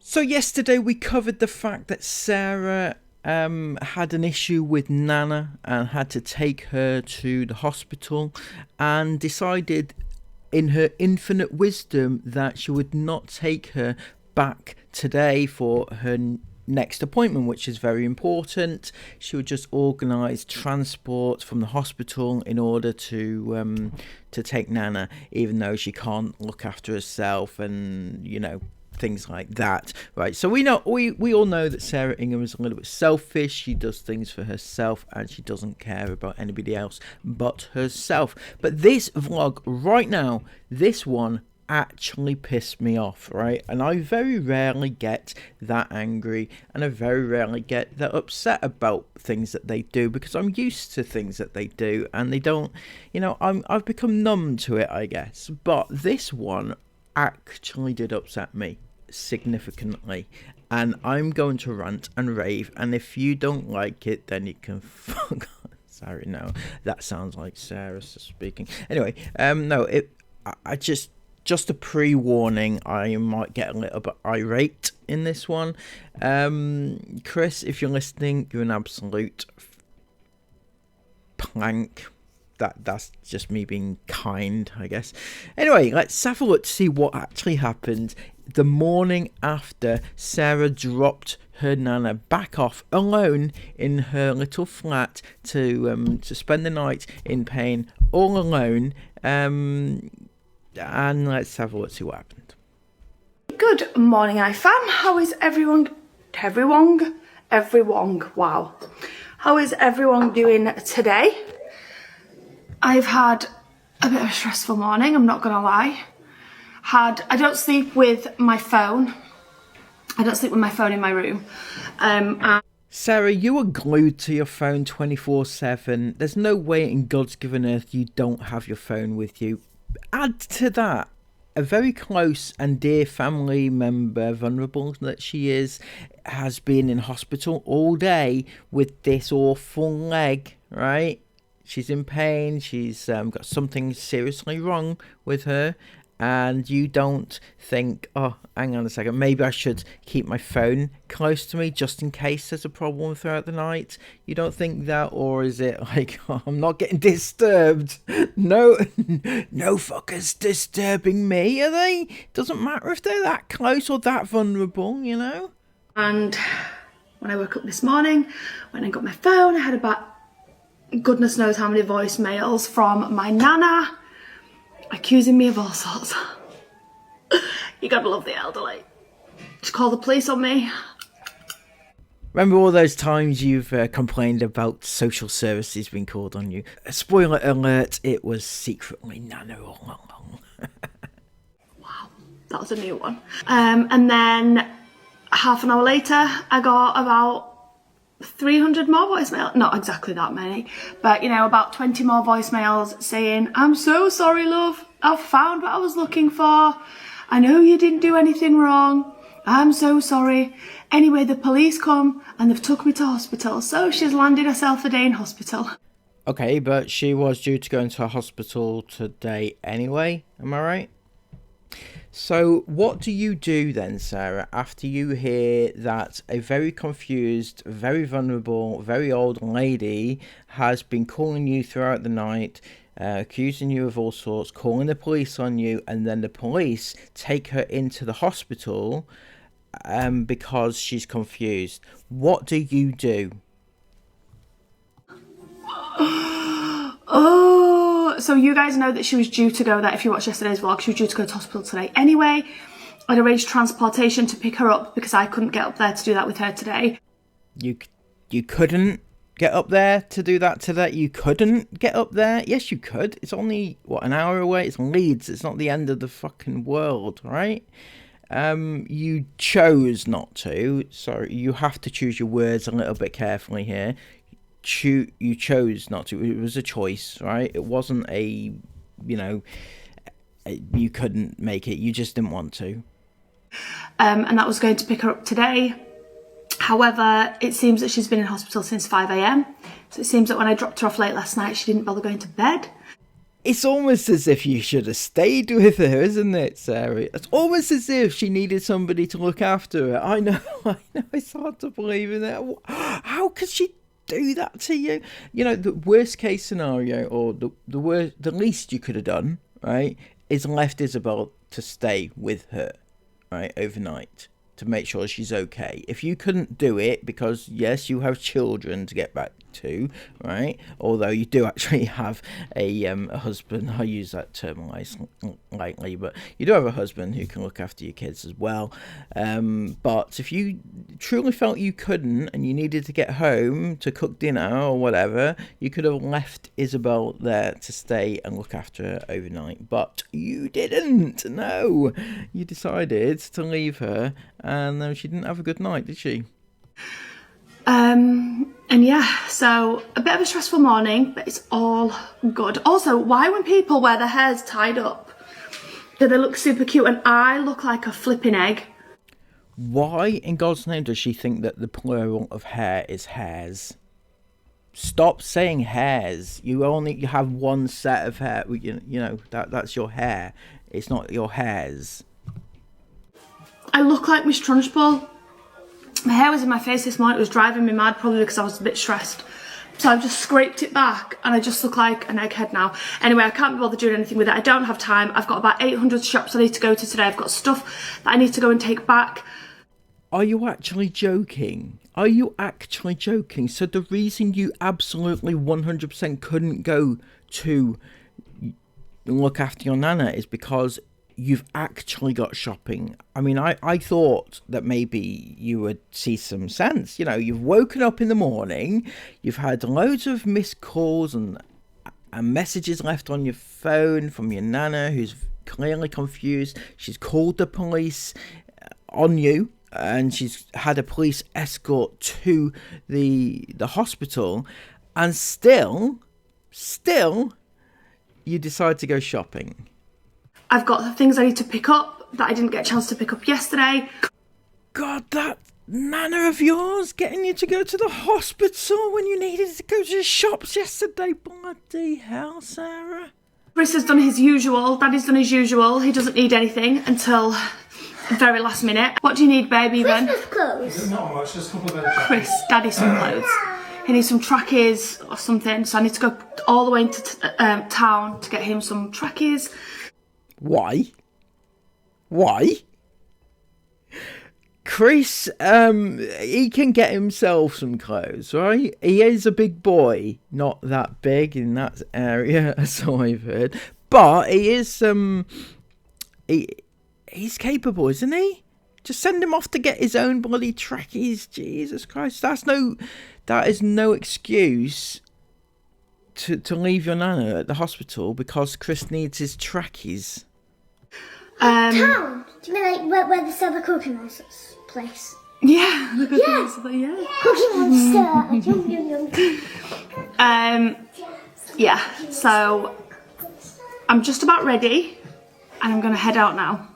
So yesterday we covered the fact that Sarah had an issue with Nana and had to take her to the hospital, and decided in her infinite wisdom that she would not take her back today for her next appointment, which is very important. She would just organise transport from the hospital in order to take Nana, even though she can't look after herself, and things like that, right? So we all know that Sarah Ingham is a little bit selfish. She does things for herself and she doesn't care about anybody else but herself. But this vlog right now, this one actually pissed me off, right? And I very rarely get that angry, and I very rarely get that upset about things that they do, because I'm used to things that they do and they don't, I've become numb to it, I guess. But this one actually did upset me significantly, and I'm going to rant and rave, and if you don't like it, then you can fuck off. Sorry, no, that sounds like Sarah speaking. Anyway, I just a pre-warning, I might get a little bit irate in this one. Chris, if you're listening, you're an absolute plank. That's just me being kind, I guess. Anyway, let's have a look to see what actually happened the morning after Sarah dropped her Nana back off alone in her little flat to spend the night in pain all alone. And let's have a look to see what happened. Good morning, iFam. How is everyone? Wow. How is everyone doing today? I've had a bit of a stressful morning, I'm not gonna lie. I don't sleep with my phone. I don't sleep with my phone in my room. Sarah, you are glued to your phone 24/7. There's no way in God's given earth you don't have your phone with you. Add to that, a very close and dear family member, vulnerable that she is, has been in hospital all day with this awful leg, right? She's in pain, she's got something seriously wrong with her, and you don't think, oh, hang on a second, maybe I should keep my phone close to me just in case there's a problem throughout the night? You don't think that? Or is it like, oh, I'm not getting disturbed? No fuckers disturbing me, are they? Doesn't matter if they're that close or that vulnerable, And when I woke up this morning, when I got my phone, I had about goodness knows how many voicemails from my Nana accusing me of all sorts. You gotta love the elderly. Just call the police on me. Remember all those times you've complained about social services being called on you? Spoiler alert, it was secretly Nana all along. Wow, that was a new one. And then half an hour later, I got about 300 more voicemails, not exactly that many, but about 20 more voicemails saying, I'm so sorry, love, I've found what I was looking for, I know you didn't do anything wrong, I'm so sorry. Anyway, the police come and they've took me to hospital, so she's landed herself a day in hospital. Okay, but she was due to go into a hospital today anyway, am I right? So what do you do then, Sarah, after you hear that a very confused, very vulnerable, very old lady has been calling you throughout the night, accusing you of all sorts, calling the police on you, and then the police take her into the hospital because she's confused? What do you do? Oh, so you guys know that she was due to go there. If you watched yesterday's vlog, she was due to go to hospital today anyway. I'd arranged transportation to pick her up because I couldn't get up there to do that with her today. You couldn't get up there to do that today? You couldn't get up there? Yes, you could. It's only, an hour away? It's Leeds. It's not the end of the fucking world, right? You chose not to. Sorry, you have to choose your words a little bit carefully here. You chose not to. It was a choice, right? It wasn't you couldn't make it. You just didn't want to. And that was going to pick her up today. However, it seems that she's been in hospital since 5 AM. So it seems that when I dropped her off late last night, she didn't bother going to bed. It's almost as if you should have stayed with her, isn't it, Sarah? It's almost as if she needed somebody to look after her. I know, it's hard to believe in it. How could she do that to you? You know, the worst case scenario, or the least you could have done, right, is left Isabel to stay with her, right, overnight, to make sure she's okay. If you couldn't do it, because yes, you have children to get back to, right, although you do actually have a husband, I use that term lightly, but you do have a husband who can look after your kids as well, but if you truly felt you couldn't and you needed to get home to cook dinner or whatever, you could have left Isabel there to stay and look after her overnight, but you didn't. No, you decided to leave her, and she didn't have a good night, did she? And yeah, so a bit of a stressful morning, but it's all good. Also, why when people wear their hairs tied up, do they look super cute and I look like a flipping egg? Why in God's name does she think that the plural of hair is hairs? Stop saying hairs. You only have one set of hair. You know that's your hair. It's not your hairs. I look like Miss Trunchbull. My hair was in my face this morning. It was driving me mad, probably because I was a bit stressed. So I've just scraped it back and I just look like an egghead now. Anyway, I can't be bothered doing anything with it. I don't have time. I've got about 800 shops I need to go to today. I've got stuff that I need to go and take back. Are you actually joking? Are you actually joking? So the reason you absolutely 100% couldn't go to look after your nana is because you've actually got shopping. I mean, I thought that maybe you would see some sense. You know, you've woken up in the morning, you've had loads of missed calls and messages left on your phone from your nana, who's clearly confused. She's called the police on you, and she's had a police escort to the hospital, and still, you decide to go shopping. I've got things I need to pick up that I didn't get a chance to pick up yesterday. God, that nana of yours getting you to go to the hospital when you needed to go to the shops yesterday. Bloody hell, Sarah. Chris has done his usual. Daddy's done his usual. He doesn't need anything until the very last minute. What do you need, baby, then? Christmas clothes. Not much, just a couple of extra. Chris, Daddy, some clothes. He needs some trackies or something, so I need to go all the way into town to get him some trackies. Why? Chris, he can get himself some clothes, right? He is a big boy, not that big in that area, so I've heard. But he is, he's capable, isn't he? Just send him off to get his own bloody trackies. Jesus Christ, that is no excuse to leave your nana at the hospital because Chris needs his trackies. Town? Do you mean like where they sell the Cookie Monsters place? Yeah, look at this. Yeah. Cookie Monster. Yum, yum, yum. Yeah, so I'm just about ready and I'm gonna head out now.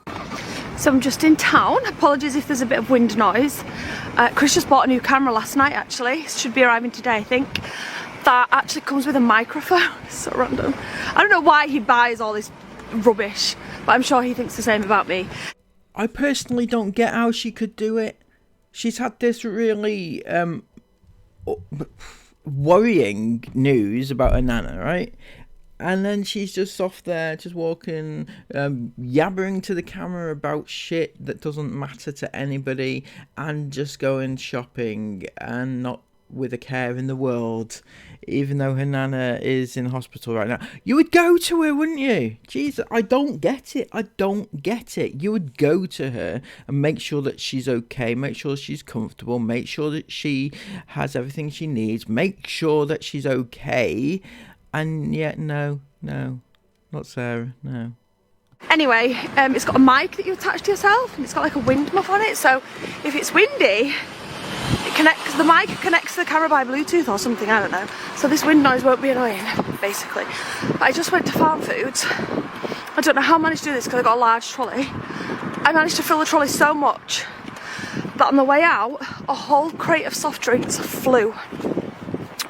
So I'm just in town. Apologies if there's a bit of wind noise. Chris just bought a new camera last night, actually. It should be arriving today, I think. That actually comes with a microphone. So random. I don't know why he buys all this rubbish, but I'm sure he thinks the same about me. I personally don't get how she could do it. She's had this really worrying news about her nana, right? And then she's just off there, just walking, yabbering to the camera about shit that doesn't matter to anybody, and just going shopping, and not with a care in the world, even though her nana is in hospital right now. You would go to her, wouldn't you? Jesus, I don't get it. You would go to her and make sure that she's okay, make sure she's comfortable, make sure that she has everything she needs, make sure that she's okay. And yet, no, not Sarah, no. Anyway, it's got a mic that you attach to yourself, and it's got like a wind muff on it, so if it's windy, the mic connects to the camera by Bluetooth or something, I don't know. So this wind noise won't be annoying, basically. But I just went to Farm Foods. I don't know how I managed to do this because I got a large trolley. I managed to fill the trolley so much that on the way out, a whole crate of soft drinks flew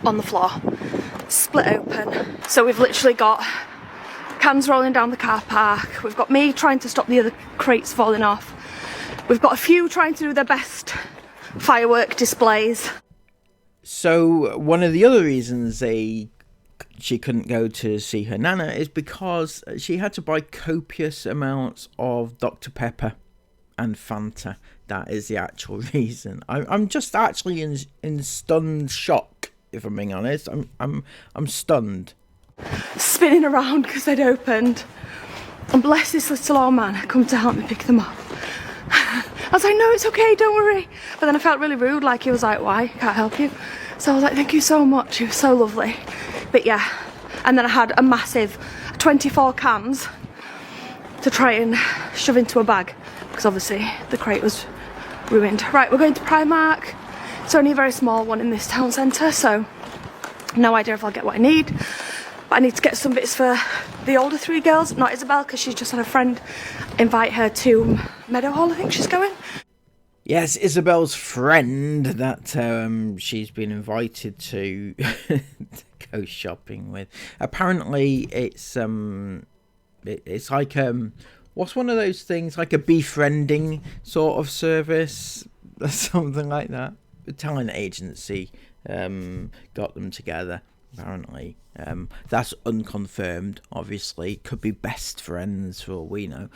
on the floor. Split open. So we've literally got cans rolling down the car park. We've got me trying to stop the other crates falling off. We've got a few trying to do their best firework displays. So one of the other reasons she couldn't go to see her nana is because she had to buy copious amounts of Dr. Pepper and Fanta. That is the actual reason. I'm just actually in stunned shock, if I'm being honest. I'm stunned. Spinning around because they'd opened. And bless this little old man come to help me pick them up. I was like, no, it's okay, don't worry. But then I felt really rude, like he was like, why? Can't help you. So I was like, thank you so much, he was so lovely. But yeah, and then I had a massive 24 cans to try and shove into a bag, because obviously the crate was ruined. Right, we're going to Primark. It's only a very small one in this town centre, so no idea if I'll get what I need. But I need to get some bits for the older 3 girls, not Isabel, because she's just had a friend invite her to Meadowhall, I think she's going. Yes, Isabel's friend that she's been invited to go shopping with. Apparently, it's like what's one of those things, like a befriending sort of service or something like that. A talent agency got them together. Apparently, that's unconfirmed. Obviously, could be best friends for all we know,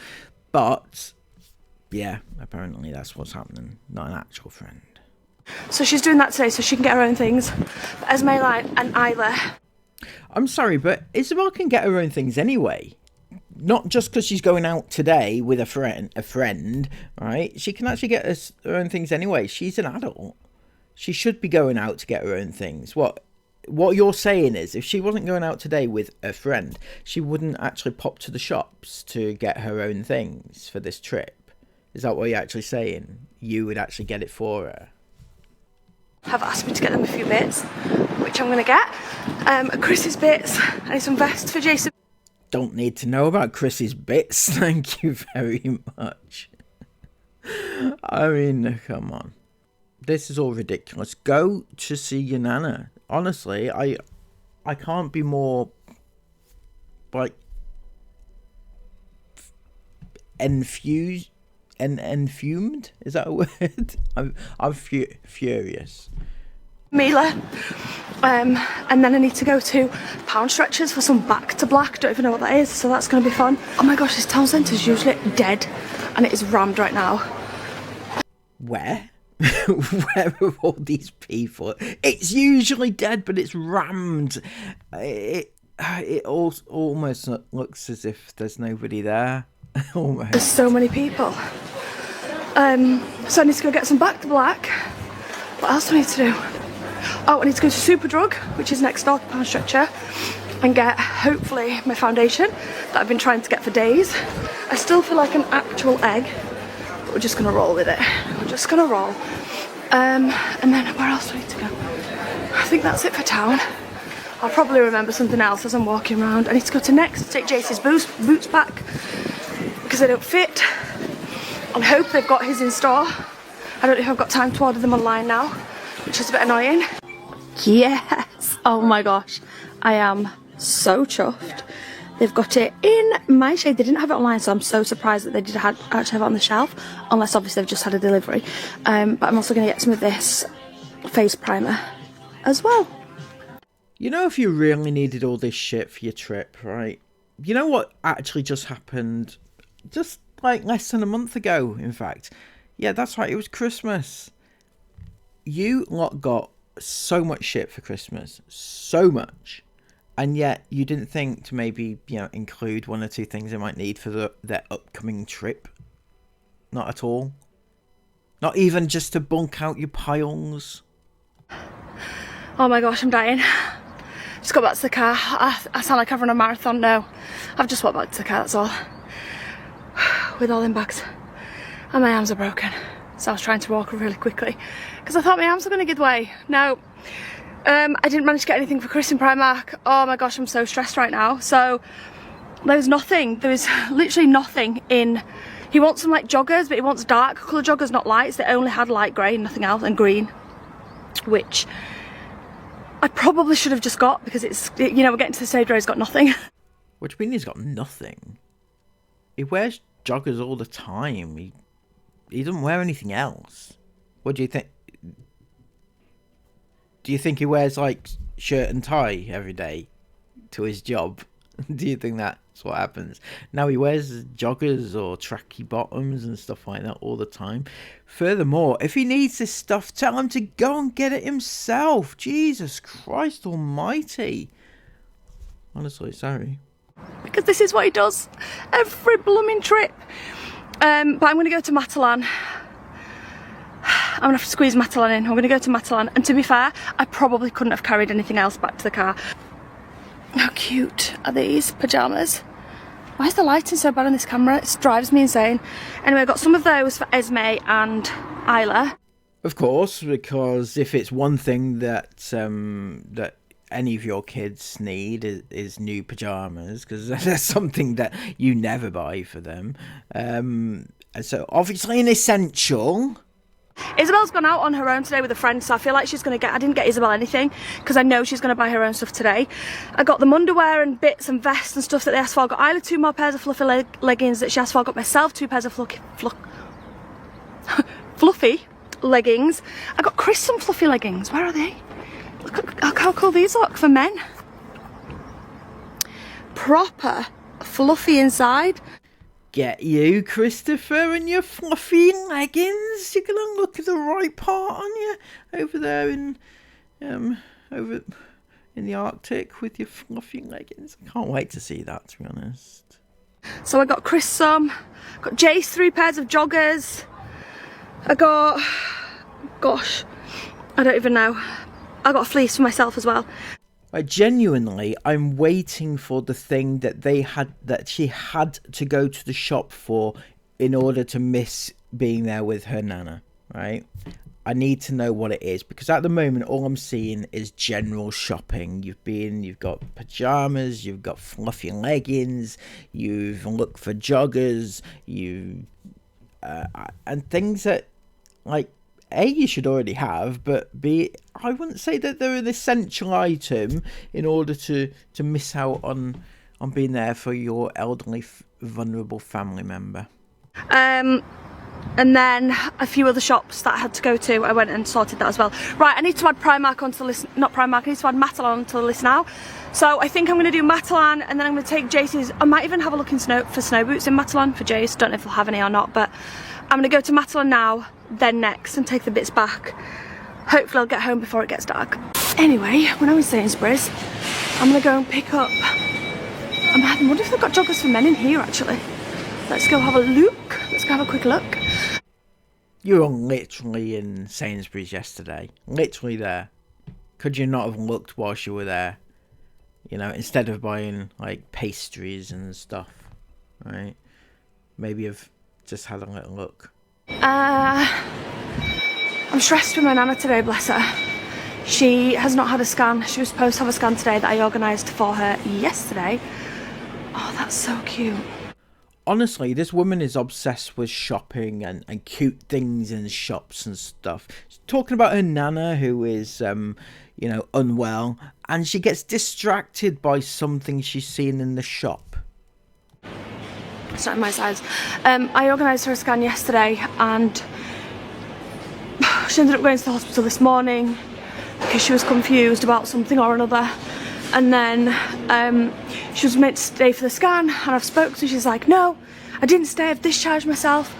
but yeah, apparently that's what's happening. Not an actual friend. So she's doing that today, so she can get her own things. But Esme and Isla. I'm sorry, but Isabel can get her own things anyway. Not just because she's going out today with a friend, right? She can actually get her own things anyway. She's an adult. She should be going out to get her own things. What you're saying is, if she wasn't going out today with a friend, she wouldn't actually pop to the shops to get her own things for this trip. Is that what you're actually saying? You would actually get it for her? Have asked me to get them a few bits, which I'm going to get. Chris's bits. I need some vests for Jason. Don't need to know about Chris's bits. Thank you very much. I mean, come on. This is all ridiculous. Go to see your nana. Honestly, I can't be more, like, enfumed. Is that a word? I'm furious. Mila. And then I need to go to Pound Stretchers for some Back to Black. Don't even know what that is, so that's going to be fun. Oh my gosh, this town centre is usually dead, and it is rammed right now. Where? Where are all these people? It's usually dead, but it's rammed. It almost looks as if there's nobody there. Almost. There's so many people. So I need to go get some Back to Black. What else do I need to do? Oh, I need to go to Superdrug, which is next door to Pound Stretcher, and get, hopefully, my foundation that I've been trying to get for days. I still feel like an actual egg, but we're just going to roll with it. We're just going to roll. And then where else do I need to go? I think that's it for town. I'll probably remember something else as I'm walking around. I need to go to Next to take Jace's boots back because they don't fit. I hope they've got his in store. I don't know if I've got time to order them online now, which is a bit annoying. Yes! Oh my gosh. I am so chuffed. They've got it in my shade. They didn't have it online, so I'm so surprised that they did actually have it on the shelf, unless obviously they've just had a delivery. But I'm also going to get some of this face primer as well. You know, if you really needed all this shit for your trip, right? You know what actually just happened? Just like less than a month ago, in fact. Yeah, that's right, it was Christmas. You lot got so much shit for Christmas. So much. And yet you didn't think to maybe, include 1 or 2 things they might need for their upcoming trip. Not at all. Not even just to bulk out your piles. Oh my gosh, I'm dying. Just got back to the car. I sound like I've run a marathon. No, I've just walked back to the car, that's all. With all them bags. And my arms are broken. So I was trying to walk really quickly because I thought my arms were going to give way. No. I didn't manage to get anything for Chris in Primark. Oh my gosh, I'm so stressed right now. So there was nothing. There was literally nothing in. He wants some like joggers, but he wants dark colour joggers, not lights. They only had light grey and nothing else, and green, which I probably should have just got because it's, we're getting to the stage where he's got nothing. What do you mean he's got nothing? He wears joggers all the time. He doesn't wear anything else. What do you think? Do you think he wears like shirt and tie every day to his job? Do you think that's what happens? Now he wears joggers or tracky bottoms and stuff like that all the time. Furthermore, if he needs this stuff, tell him to go and get it himself. Jesus Christ almighty. Honestly, sorry. Because this is what he does every blooming trip. But I'm going to go to Matalan. I'm going to have to squeeze Matalan in. I'm going to go to Matalan. And to be fair, I probably couldn't have carried anything else back to the car. How cute are these pyjamas? Why is the lighting so bad on this camera? It drives me insane. Anyway, I got some of those for Esme and Isla. Of course, because if it's one thing that that any of your kids need is new pyjamas, because that's something that you never buy for them. So obviously an essential. Isabel's gone out on her own today with a friend, so I feel like she's going to get... I didn't get Isabel anything, because I know she's going to buy her own stuff today. I got them underwear and bits and vests and stuff that they asked for. I got Isla 2 more pairs of fluffy leggings that she asked for. I got myself 2 pairs of fluffy leggings. I got Chris some fluffy leggings. Where are they? Look how cool these look for men. Proper fluffy inside. Get you, Christopher, and your fluffy leggings. You're gonna look at the right part, aren't you? Over there in the Arctic with your fluffy leggings. I can't wait to see that, to be honest. So I got Chris some. Got Jace 3 pairs of joggers. I got... Gosh, I don't even know. I got a fleece for myself as well. Genuinely, I'm waiting for the thing that she had to go to the shop for in order to miss being there with her nana, right? I need to know what it is, because at the moment all I'm seeing is general shopping. You've got pajamas, you've got fluffy leggings, you've looked for joggers, and things that, like, A, you should already have, but B, I wouldn't say that they're an essential item in order to miss out on being there for your elderly, vulnerable family member. And then a few other shops that I had to go to, I went and sorted that as well. Right, I need to add Primark onto the list, not Primark, I need to add Matalan onto the list now. So I think I'm going to do Matalan, and then I'm going to take Jace's. I might even have a look for snow boots in Matalan for Jace. Don't know if they'll have any or not, but I'm going to go to Matalan now, then next, and take the bits back. Hopefully I'll get home before it gets dark. Anyway, when I'm in Sainsbury's, I'm going to go and pick up... I wonder if they've got joggers for men in here, actually. Let's go have a look. Let's go have a quick look. You were literally in Sainsbury's yesterday. Literally there. Could you not have looked whilst you were there? You know, instead of buying, like, pastries and stuff, right? Maybe you've just had a little look. I'm stressed with my nana today, bless her. She has not had a scan. She was supposed to have a scan today that I organised for her yesterday. Oh, that's so cute. Honestly, this woman is obsessed with shopping and cute things in shops and stuff. She's talking about her nana who is, unwell, and she gets distracted by something she's seen in the shop. It's not in my size. I organised her a scan yesterday, and she ended up going to the hospital this morning because she was confused about something or another. And then she was meant to stay for the scan, and I've spoken to her. She's like, no, I didn't stay, I've discharged myself.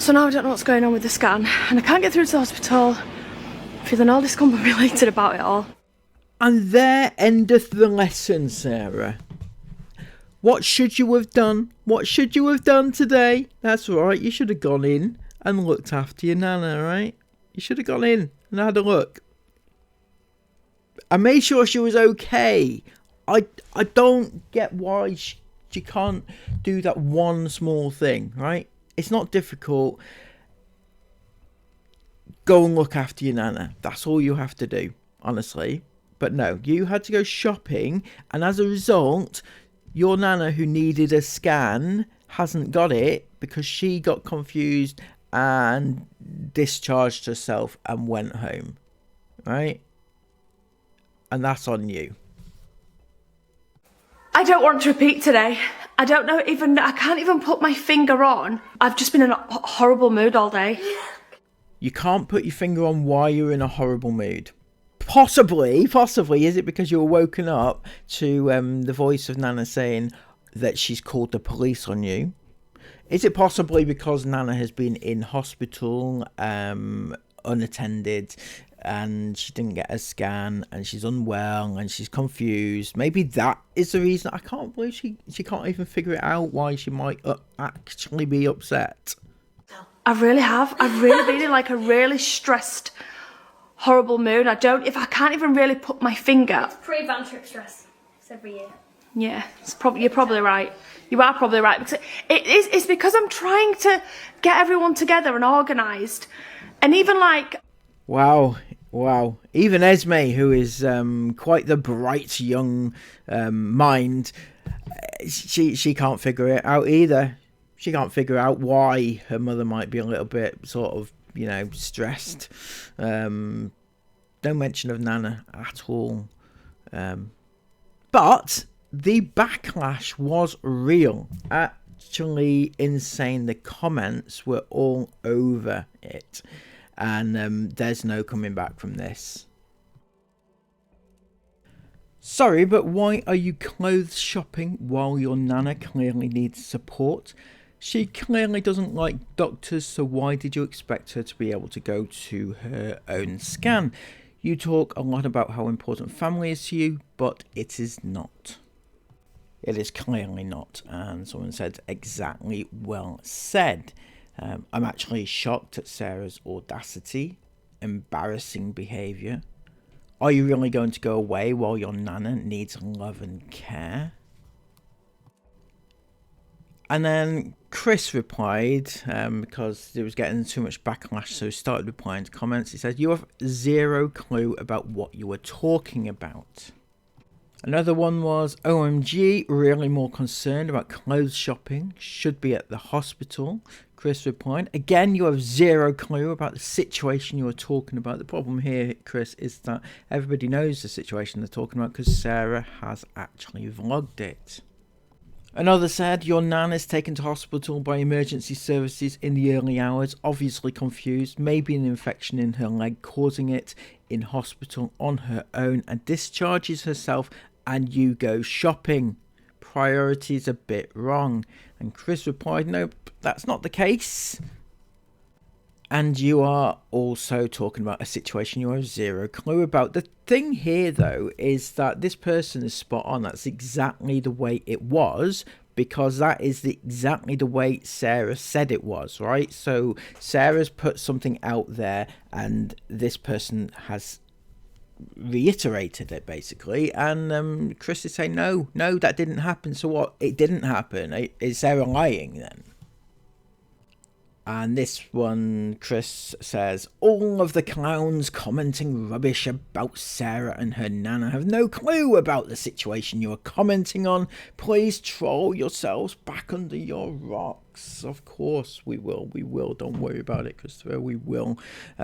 So now I don't know what's going on with the scan, and I can't get through to the hospital. Feeling all discombobulated about it all. And there endeth the lesson, Sarah. What should you have done? What should you have done today? That's right, you should have gone in and looked after your nana, right? You should have gone in and had a look. I made sure she was okay. I don't get why she can't do that one small thing, right? It's not difficult. Go and look after your nana. That's all you have to do, honestly. But no, you had to go shopping, and as a result, your nana who needed a scan hasn't got it because she got confused and discharged herself and went home, right? And that's on you. I I don't want to repeat today. I can't even put my finger on. I've just been in a horrible mood all day. You can't put your finger on why you're in a horrible mood. Possibly, is it because you were woken up to the voice of Nana saying that she's called the police on you? Is it possibly because Nana has been in hospital unattended and she didn't get a scan and she's unwell and she's confused? Maybe that is the reason. I can't believe she can't even figure it out why she might actually be upset. I really have. I've really been in like a really stressed, horrible mood. I can't even really put my finger. It's pre-van trip stress. It's every year. Yeah, you're probably right. You are probably right, because it's because I'm trying to get everyone together and organised, and even like. Wow. Even Esme, who is quite the bright young mind, she can't figure it out either. She can't figure out why her mother might be a little bit sort of, stressed. No mention of Nana at all. But the backlash was real. Actually insane. The comments were all over it. And there's no coming back from this. Sorry, but why are you clothes shopping while your Nana clearly needs support? She clearly doesn't like doctors, so why did you expect her to be able to go to her own scan? You talk a lot about how important family is to you, but it is not. It is clearly not. And someone said, exactly well said. I'm actually shocked at Sarah's audacity, embarrassing behaviour. Are you really going to go away while your Nana needs love and care? And then Chris replied, because it was getting too much backlash, so he started replying to comments. He said, you have zero clue about what you were talking about. Another one was, OMG, really more concerned about clothes shopping, should be at the hospital. Chris replied, again, you have zero clue about the situation you are talking about. The problem here, Chris, is that everybody knows the situation they're talking about because Sarah has actually vlogged it. Another said, your Nan is taken to hospital by emergency services in the early hours, obviously confused, maybe an infection in her leg causing it in hospital on her own, and discharges herself and you go shopping. Priorities a bit wrong. And Chris replied, nope, that's not the case. And you are also talking about a situation you have zero clue about. The thing here, though, is that this person is spot on. That's exactly the way it was, because that is exactly the way Sarah said it was, right? So Sarah's put something out there, and this person has reiterated it, basically. And Chris is saying, no, that didn't happen. So what? It didn't happen. Is Sarah lying, then? And this one, Chris says, all of the clowns commenting rubbish about Sarah and her Nana have no clue about the situation you are commenting on. Please troll yourselves back under your rocks. Of course we will. Don't worry about it, Christopher. We will.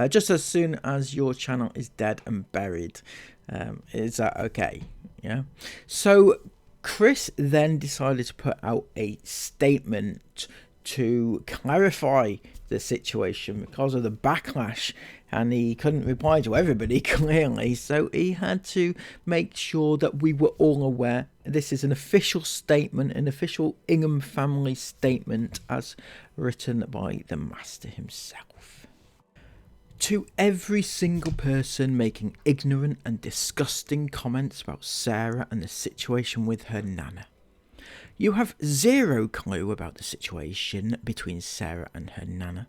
Just as soon as your channel is dead and buried. Is that okay? Yeah. So Chris then decided to put out a statement to clarify the situation because of the backlash, and he couldn't reply to everybody clearly, so he had to make sure that we were all aware. This is an official statement, an official Ingham family statement as written by the master himself. To every single person making ignorant and disgusting comments about Sarah and the situation with her Nana, you have zero clue about the situation between Sarah and her Nana,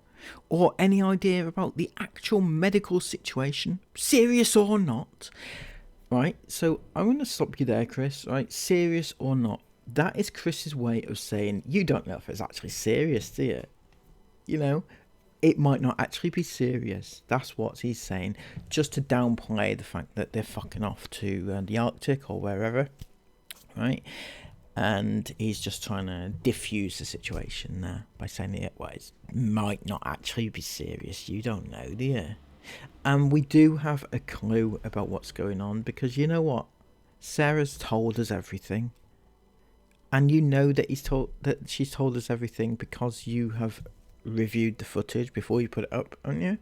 or any idea about the actual medical situation, serious or not. Right, so I'm going to stop you there, Chris. Right, serious or not. That is Chris's way of saying you don't know if it's actually serious, do you? You know, it might not actually be serious. That's what he's saying, just to downplay the fact that they're fucking off to the Arctic or wherever, right? And he's just trying to diffuse the situation there by saying that it might not actually be serious. You don't know, do you? And we do have a clue about what's going on, because you know what? Sarah's told us everything. and you know that she's told us everything because you have reviewed the footage before you put it up, haven't you?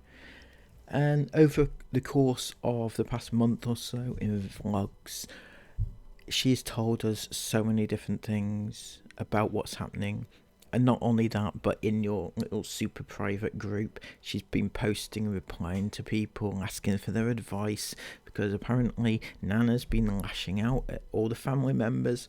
And over the course of the past month or so in vlogs, she's told us so many different things about what's happening. And not only that, but in your little super private group, she's been posting and replying to people, asking for their advice, because apparently Nana's been lashing out at all the family members.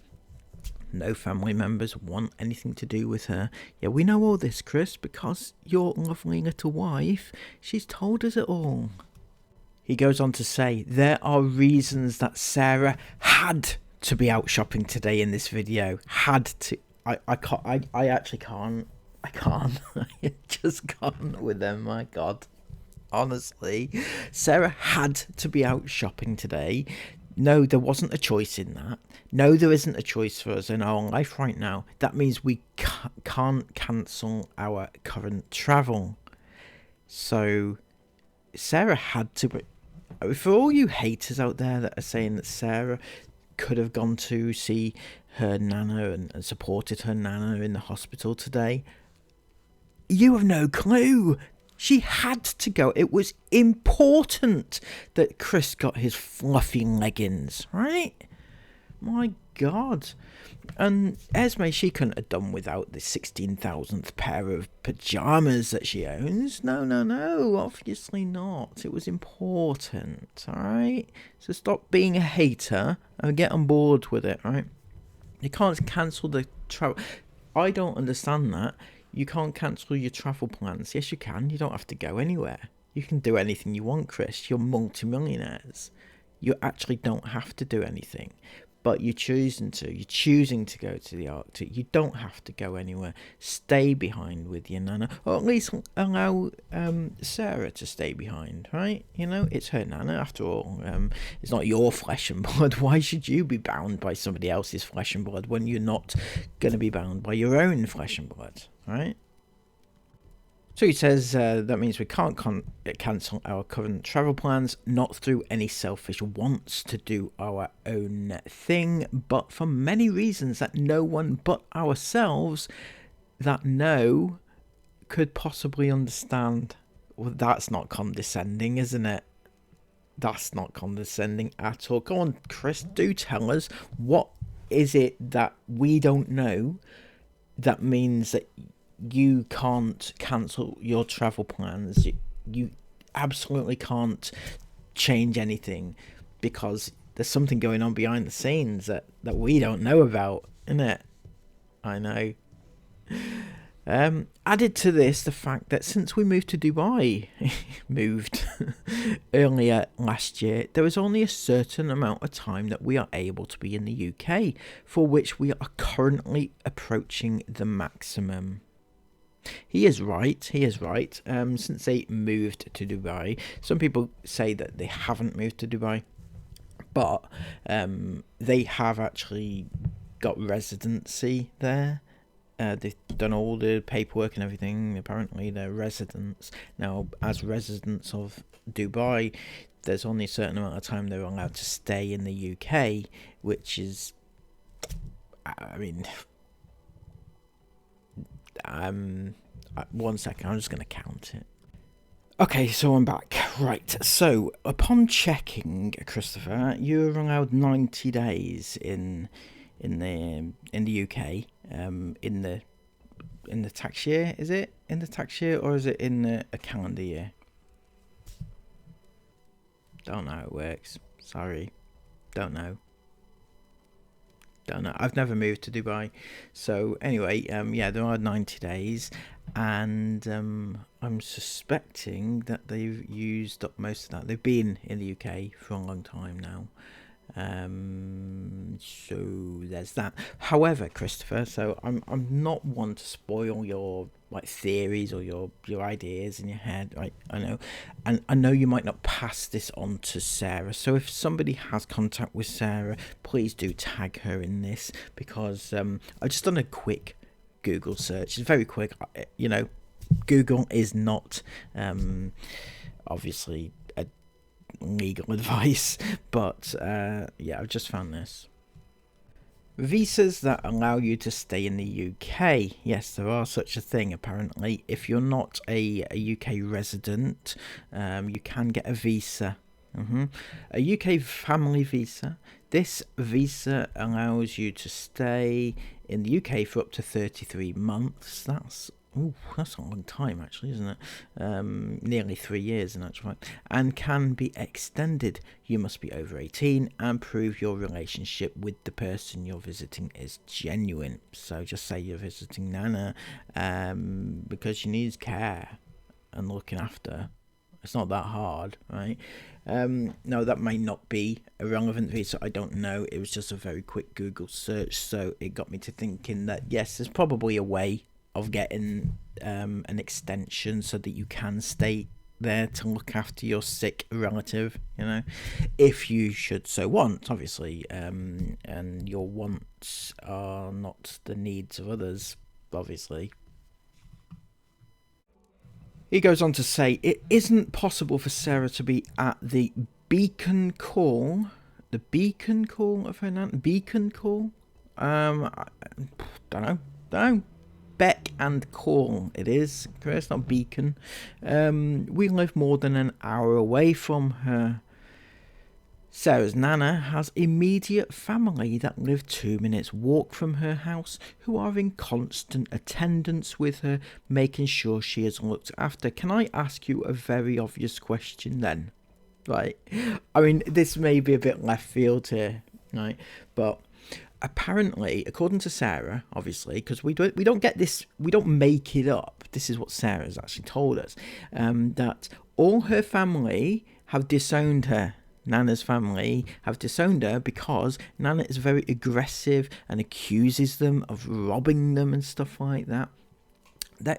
No family members want anything to do with her. Yeah, we know all this, Chris, because your lovely little wife, she's told us it all. He goes on to say, there are reasons that Sarah had to be out shopping today in this video. Had to. I can't. I actually can't. I can't. I just can't with them. My God. Honestly, Sarah had to be out shopping today. No, there wasn't a choice in that. No, there isn't a choice for us in our life right now. That means we can't cancel our current travel. So, Sarah had to. For all you haters out there that are saying that Sarah could have gone to see her nana and supported her nana in the hospital today, you have no clue. She had to go. It was important that Chris got his fluffy leggings, right? My God. And Esme, she couldn't have done without the 16,000th pair of pyjamas that she owns. No, obviously not. It was important, alright? So stop being a hater and get on board with it, right? You can't cancel the travel. I don't understand that. You can't cancel your travel plans. Yes, you can. You don't have to go anywhere. You can do anything you want, Chris. You're multimillionaires. You actually don't have to do anything. But you're choosing to. You're choosing to go to the Arctic. You don't have to go anywhere. Stay behind with your nana. Or at least allow Sarah to stay behind, right? You know, it's her nana after all. It's not your flesh and blood. Why should you be bound by somebody else's flesh and blood when you're not going to be bound by your own flesh and blood, right? So he says that means we can't cancel our current travel plans, not through any selfish wants to do our own thing, but for many reasons that no one but ourselves that know could possibly understand. Well, that's not condescending, isn't it? That's not condescending at all. Go on, Chris, do tell us, what is it that we don't know that means that you can't cancel your travel plans? You absolutely can't change anything because there's something going on behind the scenes that we don't know about, isn't it? I know. Added to this, the fact that since we moved to Dubai, earlier last year, there is only a certain amount of time that we are able to be in the UK, for which we are currently approaching the maximum. He is right. Since they moved to Dubai, some people say that they haven't moved to Dubai, but they have actually got residency there. They've done all the paperwork and everything. Apparently they're residents. Now, as residents of Dubai, there's only a certain amount of time they're allowed to stay in the UK, which is, I mean, one second, I'm just going to count it. Okay, so I'm back. Right, so upon checking, Christopher, you're allowed 90 days in the UK, in the tax year. Is it in the tax year or is it in a calendar year? Don't know how it works. Sorry, don't know. I've never moved to Dubai. So anyway, yeah, there are 90 days, and I'm suspecting that they've used up most of that. They've been in the UK for a long time now. So there's that. However, Christopher, so I'm not one to spoil your theories or your ideas in your head, right? I know, and I know you might not pass this on to Sarah. So if somebody has contact with Sarah, please do tag her in this, because I've just done a quick Google search. It's very quick. You know, Google is not obviously legal advice, but yeah, I've just found this. Visas that allow you to stay in the UK. Yes, there are such a thing apparently. If you're not a UK resident, you can get a visa. A UK family visa. This visa allows you to stay in the UK for up to 33 months. That's a long time actually, isn't it? Nearly 3 years in actual fact, and can be extended. You must be over 18 and prove your relationship with the person you're visiting is genuine. So just say you're visiting Nana because she needs care and looking after. It's not that hard, right? No, that may not be a relevant visa. I don't know. It was just a very quick Google search, so it got me to thinking that yes, there's probably a way of getting an extension so that you can stay there to look after your sick relative, you know, if you should so want, obviously, and your wants are not the needs of others, obviously. He goes on to say, it isn't possible for Sarah to be at the beacon call of her nan. Beacon call? I don't know. Beck and call it is, Chris, not beacon. We live more than an hour away from her. Sarah's nana has immediate family that live 2 minutes walk from her house, who are in constant attendance with her, making sure she is looked after. Can I ask you a very obvious question then? Right, I mean, this may be a bit left field here, right, but apparently, according to Sarah, obviously, because we don't get this, we don't make it up. This is what Sarah's actually told us, that all her family have disowned her. Nana's family have disowned her because Nana is very aggressive and accuses them of robbing them and stuff like that.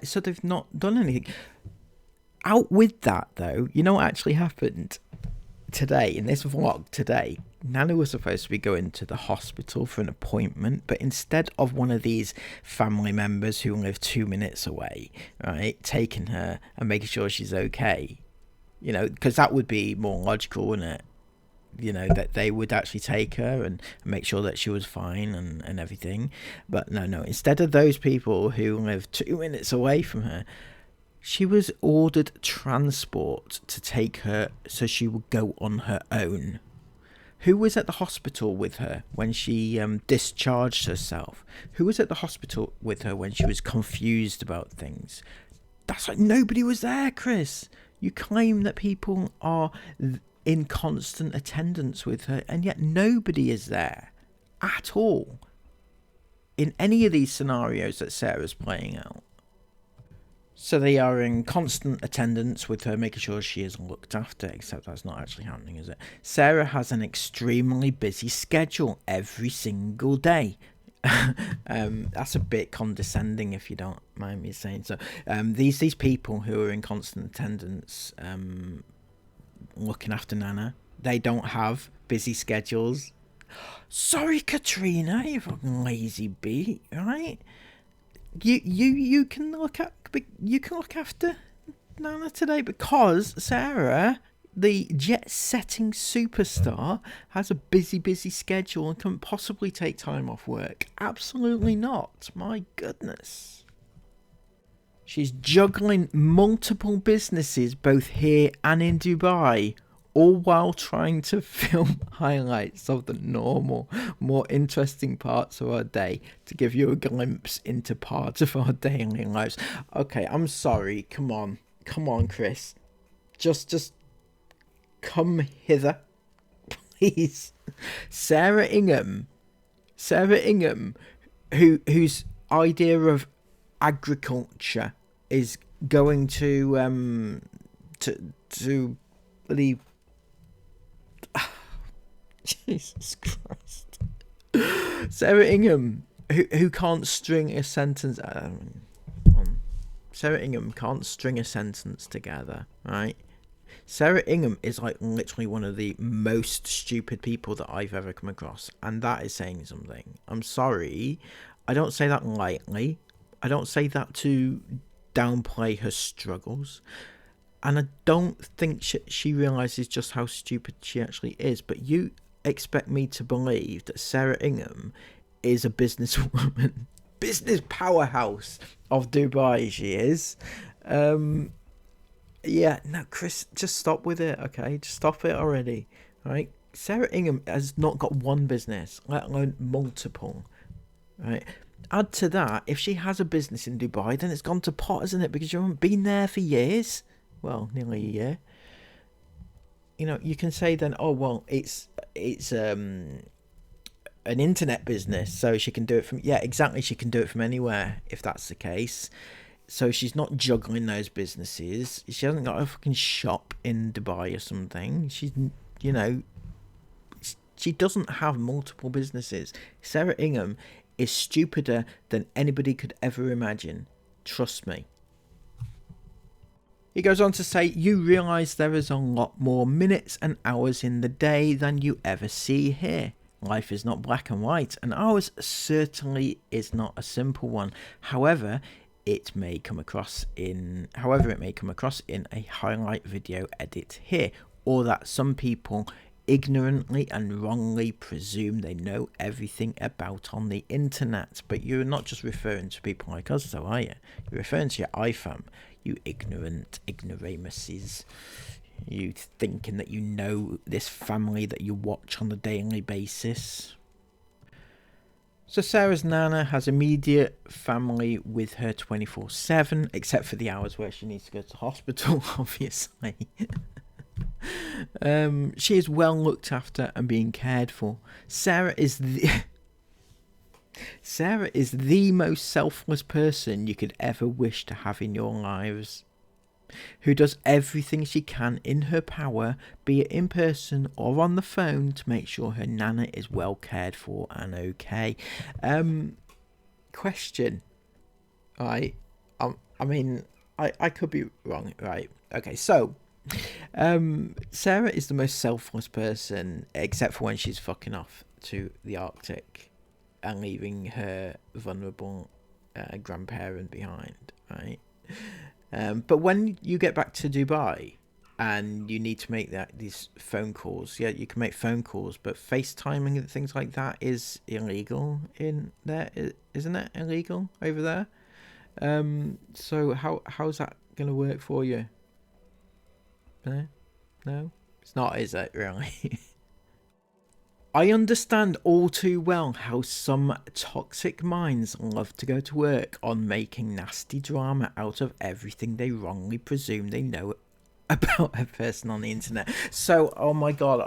So they've not done anything. Out with that, though, you know what actually happened today, in this vlog today? Nana was supposed to be going to the hospital for an appointment, but instead of one of these family members who live 2 minutes away, right, taking her and making sure she's okay, you know, because that would be more logical, wouldn't it? You know, that they would actually take her and make sure that she was fine and everything. But no, instead of those people who live 2 minutes away from her, she was ordered transport to take her so she would go on her own. Who was at the hospital with her when she discharged herself? Who was at the hospital with her when she was confused about things? That's like nobody was there, Chris. You claim that people are in constant attendance with her, and yet nobody is there at all in any of these scenarios that Sarah's playing out. So they are in constant attendance with her, making sure she is looked after, except that's not actually happening, is it? Sarah has an extremely busy schedule every single day. That's a bit condescending, if you don't mind me saying so. These people who are in constant attendance looking after Nana, they don't have busy schedules. Sorry, Katrina, you fucking lazy bee, right? You can look after Nana today because Sarah, the jet-setting superstar, has a busy schedule and can't possibly take time off work. Absolutely not. My goodness. She's juggling multiple businesses both here and in Dubai, all while trying to film highlights of the normal, more interesting parts of our day to give you a glimpse into parts of our daily lives. Okay, I'm sorry. Come on, Chris. Just come hither, please. Sarah Ingham, whose idea of agriculture is going to believe. Jesus Christ. Sarah Ingham, who can't string a sentence. Sarah Ingham can't string a sentence together, right? Sarah Ingham is like literally one of the most stupid people that I've ever come across, and that is saying something. I'm sorry. I don't say that lightly. I don't say that to downplay her struggles. And I don't think she realises just how stupid she actually is. But you expect me to believe that Sarah Ingham is a businesswoman, business powerhouse of Dubai. She is. Yeah, no, Chris, just stop with it, okay? Just stop it already, right? Sarah Ingham has not got one business, let alone multiple, right? Add to that, if she has a business in Dubai, then it's gone to pot, isn't it? Because you haven't been there for years. Well, nearly a year. You know, you can say then, oh, well, it's an internet business, so she can do it from... Yeah, exactly, she can do it from anywhere, if that's the case. So she's not juggling those businesses. She hasn't got a fucking shop in Dubai or something. She's, you know... She doesn't have multiple businesses. Sarah Ingham is stupider than anybody could ever imagine. Trust me. He goes on to say, you realise there is a lot more minutes and hours in the day than you ever see here. Life is not black and white, and ours certainly is not a simple one. However, it may come across in a highlight video edit here, or that some people ignorantly and wrongly presume they know everything about on the internet. But you're not just referring to people like us, though, are you? You're referring to your iFam, you ignorant ignoramuses. You thinking that you know this family that you watch on a daily basis. So Sarah's Nana has immediate family with her 24/7, except for the hours where she needs to go to hospital, obviously. She is well looked after and being cared for. Sarah is the most selfless person you could ever wish to have in your lives, who does everything she can in her power, be it in person or on the phone, to make sure her Nana is well cared for and okay. Question. Right. I mean, I could be wrong. Right. Okay, so... Sarah is the most selfless person, except for when she's fucking off to the Arctic and leaving her vulnerable grandparent behind, right? But when you get back to Dubai and you need to make these phone calls, yeah, you can make phone calls, but FaceTiming and things like that is illegal in there, isn't it? Illegal over there. So how's that gonna work for you? No, it's not, is it, really? I understand all too well how some toxic minds love to go to work on making nasty drama out of everything they wrongly presume they know about a person on the internet. So, oh my god.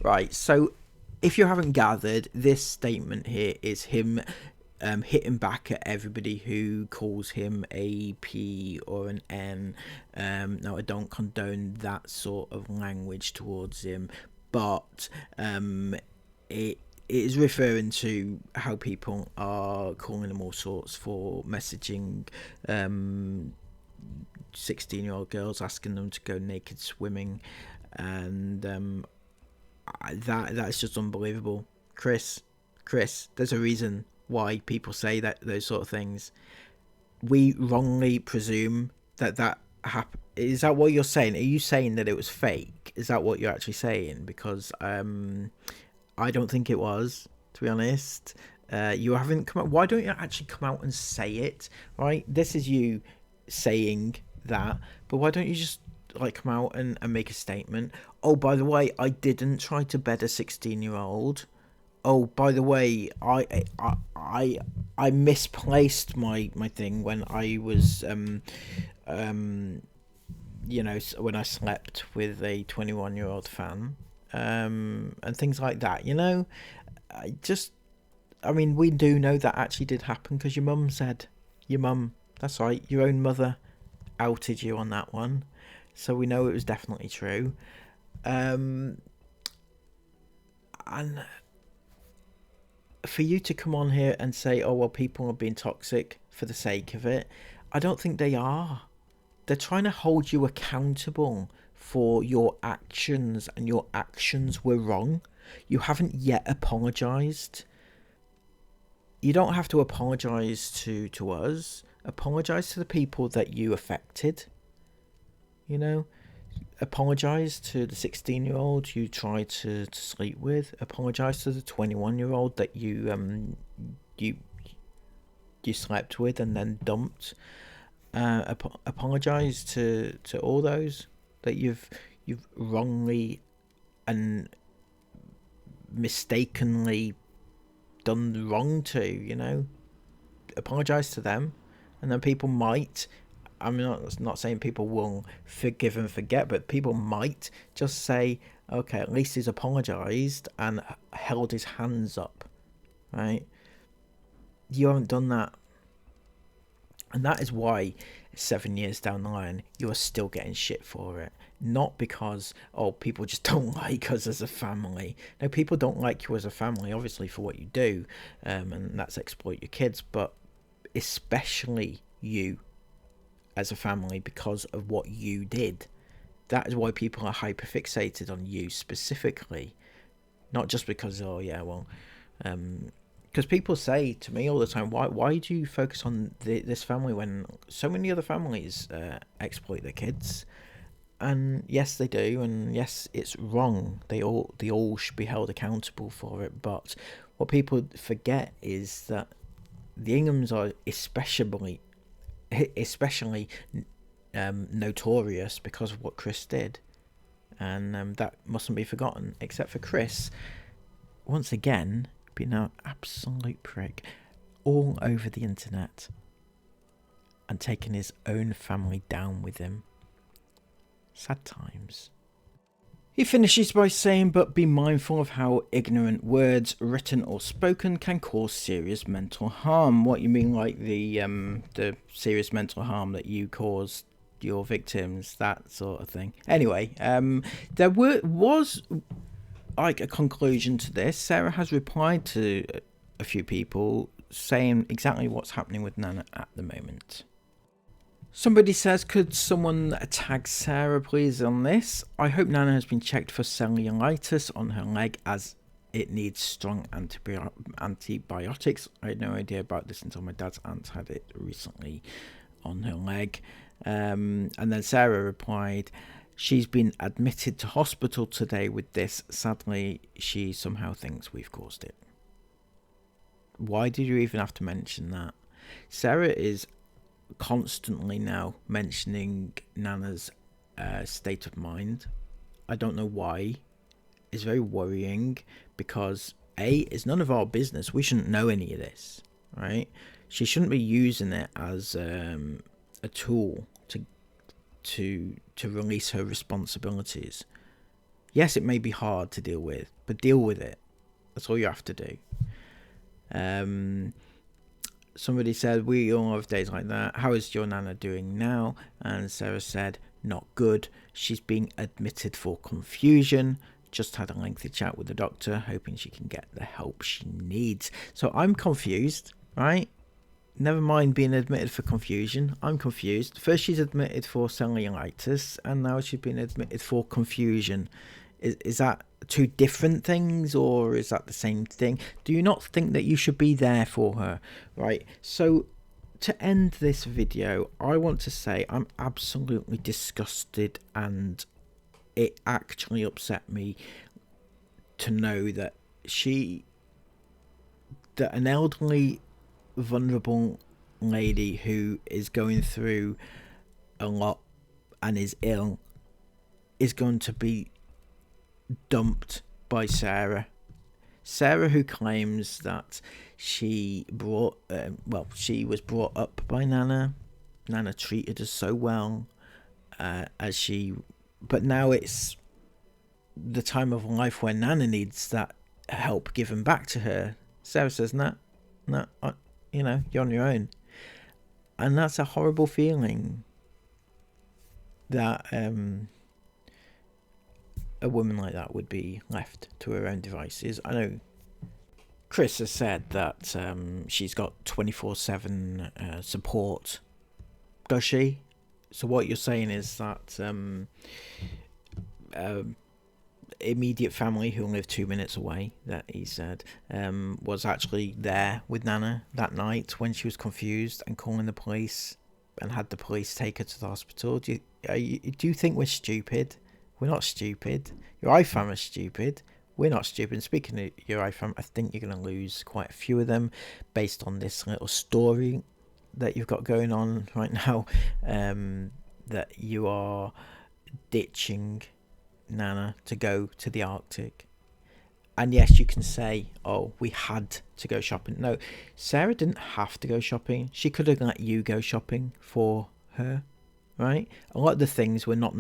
Right, so if you haven't gathered, this statement here is him hitting back at everybody who calls him a P or an N. Now, I don't condone that sort of language towards him, but it is referring to how people are calling him all sorts for messaging 16-year-old girls, asking them to go naked swimming, and that's just unbelievable. Chris, there's a reason why people say those sort of things. We wrongly presume that happened. Is that what you're saying? Are you saying that it was fake? Is that what you're actually saying? Because I don't think it was, to be honest. You haven't come out. Why don't you actually come out and say it? Right, this is you saying that, but why don't you just like come out and make a statement? Oh, by the way, I didn't try to bed a 16-year-old. Oh, by the way, I misplaced my thing when I was you know, when I slept with a 21-year-old fan, and things like that. You know, I mean, we do know that actually did happen, because your mum said, that's right, your own mother outed you on that one, so we know it was definitely true. And for you to come on here and say, oh, well, people are being toxic for the sake of it, I don't think they are. They're trying to hold you accountable for your actions, and your actions were wrong. You haven't yet apologised. You don't have to apologise to us. Apologise to the people that you affected. You know? apologise to the 16-year-old you tried to sleep with. Apologise to the 21-year-old that you slept with and then dumped. Apologise to all those that you've wrongly and mistakenly done wrong to, you know. Apologise to them, and then people might, I'm not saying people will forgive and forget, but people might just say, okay, at least he's apologised and held his hands up, right? You haven't done that. And that is why 7 years down the line, you are still getting shit for it. Not because, people just don't like us as a family. No, people don't like you as a family, obviously, for what you do. And that's exploit your kids. But especially you as a family because of what you did. That is why people are hyperfixated on you specifically. Not just because, because people say to me all the time, why do you focus on this family when so many other families exploit their kids? And yes, they do, and yes, it's wrong. They all should be held accountable for it. But what people forget is that the Inghams are especially notorious because of what Chris did, and that mustn't be forgotten. Except for Chris, once again, being an absolute prick all over the internet and taking his own family down with him. Sad times. He finishes by saying, but be mindful of how ignorant words, written or spoken, can cause serious mental harm. What you mean, like the serious mental harm that you caused your victims, that sort of thing. Anyway, there was like a conclusion to this. Sarah has replied to a few people saying exactly what's happening with Nana at the moment. Somebody says, could someone tag Sarah please on this? I hope Nana has been checked for cellulitis on her leg as it needs strong antibiotics. I had no idea about this until my dad's aunt had it recently on her leg. And then Sarah replied, she's been admitted to hospital today with this. Sadly, she somehow thinks we've caused it. Why did you even have to mention that? Sarah is constantly now mentioning Nana's state of mind. I don't know why. It's very worrying because it's none of our business. We shouldn't know any of this, right? She shouldn't be using it as a tool to release her responsibilities. Yes, it may be hard to deal with, but deal with it. That's all you have to do. Somebody said, we all have days like that. How is your Nana doing now? And Sarah said, not good. She's being admitted for confusion. Just had a lengthy chat with the doctor, hoping she can get the help she needs. So I'm confused, right? Never mind being admitted for confusion. I'm confused. First she's admitted for cellulitis, and now she's been admitted for confusion. Is that two different things, or is that the same thing? Do you not think that you should be there for her? Right, so to end this video, I want to say I'm absolutely disgusted, and it actually upset me to know that an elderly, vulnerable lady who is going through a lot and is ill is going to be dumped by Sarah, who claims that she was brought up by Nana. Nana treated her so well, but now it's the time of life where Nana needs that help given back to her. Sarah says, no, you're on your own. And that's a horrible feeling that a woman like that would be left to her own devices. I know Chris has said that she's got 24/7 support. Does she? So what you're saying is that immediate family who live 2 minutes away, that he said, was actually there with Nana that night when she was confused and calling the police and had the police take her to the hospital. Do you think we're stupid? We're not stupid. Your iFam is stupid. We're not stupid. Speaking of your iFam, I think you're going to lose quite a few of them based on this little story that you've got going on right now, that you are ditching Nana to go to the Arctic. And yes, you can say, oh, we had to go shopping. No, Sarah didn't have to go shopping. She could have let you go shopping for her, right? A lot of the things were not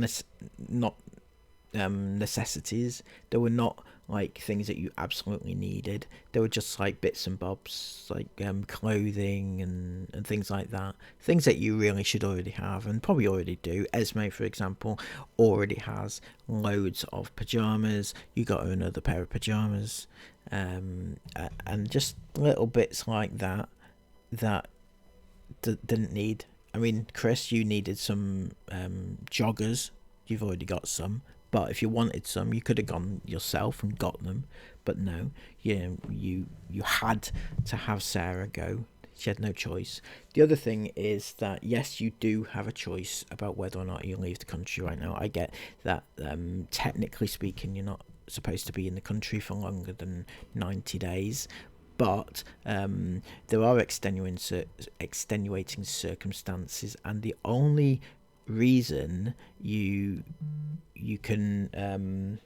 necessities. They were not like things that you absolutely needed. They were just like bits and bobs, like clothing and things like that. Things that you really should already have and probably already do. Esme, for example, already has loads of pajamas. You got her another pair of pajamas, and just little bits like that didn't need. I mean, Chris, you needed some joggers. You've already got some. But if you wanted some, you could have gone yourself and got them. But no, you had to have Sarah go. She had no choice. The other thing is that, yes, you do have a choice about whether or not you leave the country right now. I get that, technically speaking, you're not supposed to be in the country for longer than 90 days. But there are extenuating circumstances, and the only reason you can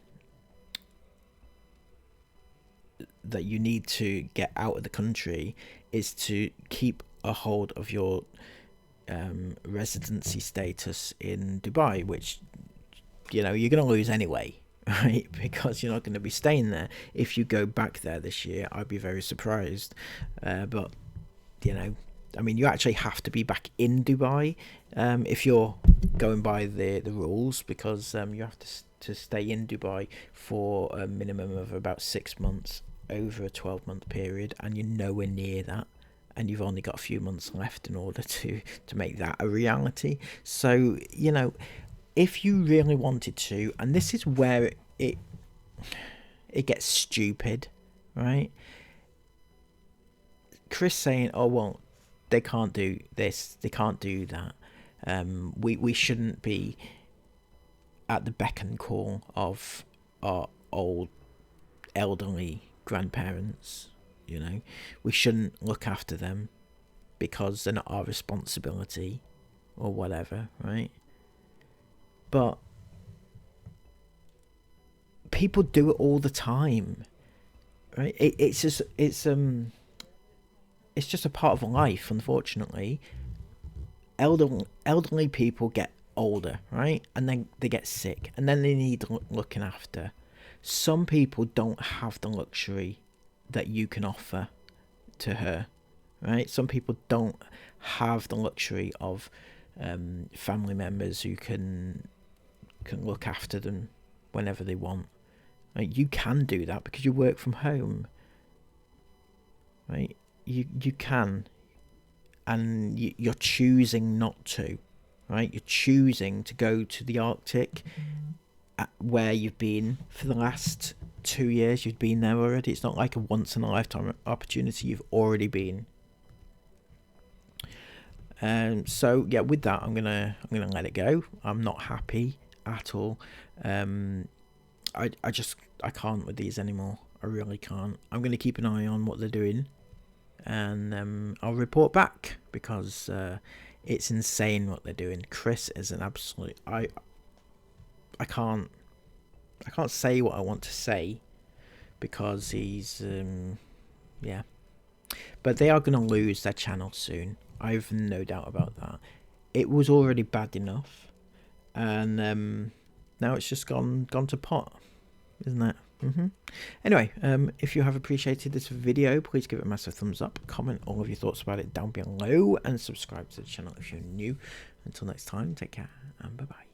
that you need to get out of the country is to keep a hold of your residency status in Dubai, which you're going to lose anyway, right? Because you're not going to be staying there. If you go back there this year, I'd be very surprised. But I mean, you actually have to be back in Dubai if you're going by the rules, because you have to stay in Dubai for a minimum of about 6 months over a 12-month period, and you're nowhere near that, and you've only got a few months left in order to make that a reality. So, if you really wanted to, and this is where it gets stupid, right? Chris saying, oh, well, they can't do this, they can't do that. We shouldn't be at the beck and call of our old elderly grandparents. We shouldn't look after them because they're not our responsibility or whatever, right? But people do it all the time, right? It's just a part of life, unfortunately. Elderly people get older, right? And then they get sick, and then they need looking after. Some people don't have the luxury that you can offer to her, right? Some people don't have the luxury of family members who can look after them whenever they want. Right? You can do that because you work from home, right? You can, and you're choosing not to, right? You're choosing to go to the Arctic, where you've been for the last 2 years. You've been there already. It's not like a once in a lifetime opportunity. You've already been. So yeah, with that, I'm gonna let it go. I'm not happy at all. I can't with these anymore. I really can't. I'm gonna keep an eye on what they're doing, and I'll report back, because it's insane what they're doing. Chris is an absolute. I can't say what I want to say, because he's yeah. But they are going to lose their channel soon. I've no doubt about that. It was already bad enough, and now it's just gone to pot, isn't it? Anyway, if you have appreciated this video, please give it a massive thumbs up, comment all of your thoughts about it down below, and subscribe to the channel if you're new. Until next time, take care and bye bye.